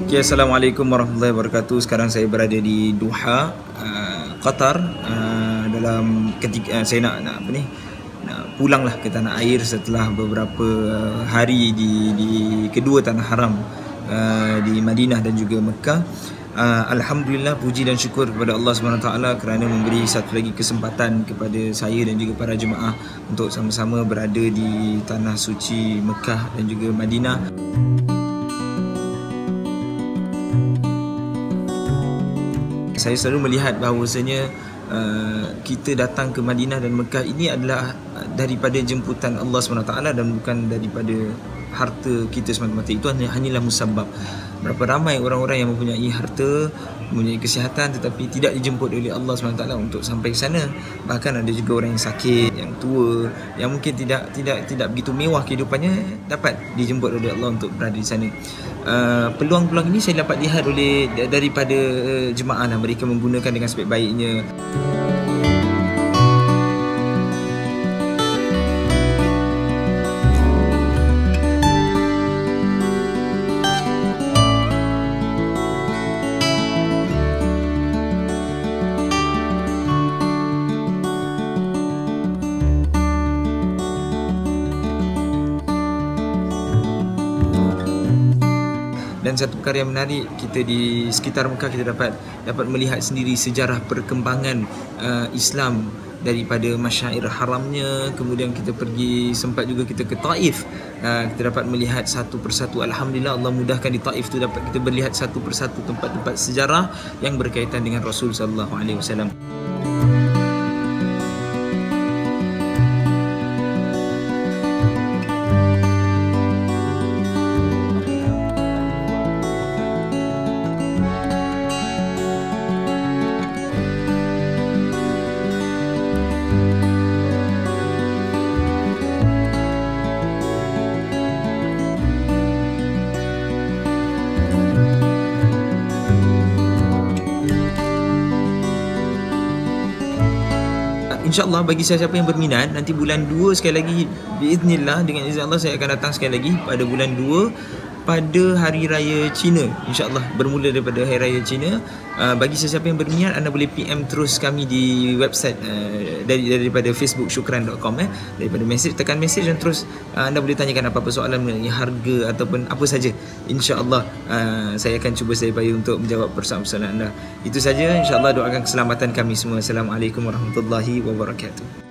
Okay, Assalamualaikum warahmatullahi wabarakatuh. Sekarang saya berada di Doha, Qatar. Dalam ketika saya nak pulanglah ke tanah air setelah beberapa hari di kedua tanah haram, di Madinah dan juga Mekah. Alhamdulillah, puji dan syukur kepada Allah SWT kerana memberi satu lagi kesempatan kepada saya dan juga para jemaah untuk sama-sama berada di tanah suci Mekah dan juga Madinah. Saya selalu melihat bahawasanya kita datang ke Madinah dan Mekah ini adalah daripada jemputan Allah SWT dan bukan daripada harta kita semata-mata. Itu hanyalah musabbab. Berapa ramai orang-orang yang mempunyai harta, mempunyai kesihatan tetapi tidak dijemput oleh Allah SWT untuk sampai ke sana. Bahkan ada juga orang yang sakit, yang tua, yang mungkin tidak begitu mewah kehidupannya, dapat dijemput oleh Allah untuk berada di sana. Peluang-peluang ini saya dapat lihat daripada jemaah lah. Mereka menggunakan dengan sebaik-baiknya. Dan satu perkara yang menarik, kita di sekitar Mekah kita dapat melihat sendiri sejarah perkembangan Islam daripada masyair haramnya. Kemudian kita sempat juga kita ke Taif. Kita dapat melihat satu persatu. Alhamdulillah, Allah mudahkan di Taif tu dapat kita melihat satu persatu tempat-tempat sejarah yang berkaitan dengan Rasul sallallahu alaihi wasallam. InsyaAllah bagi siapa yang berminat, nanti bulan 2 sekali lagi biiznillah, dengan izin Allah saya akan datang sekali lagi pada bulan 2 pada Hari Raya Cina. InsyaAllah bermula daripada Hari Raya Cina. Bagi siapa yang berminat, anda boleh PM terus kami di website daripada Facebook syukran.com. Daripada mesej, tekan mesej dan terus anda boleh tanyakan apa-apa soalan mengenai harga ataupun apa saja. InsyaAllah saya akan cuba saya upaya untuk menjawab persoalan anda. Itu saja. InsyaAllah doakan keselamatan kami semua. Assalamualaikum warahmatullahi wabarakatuh.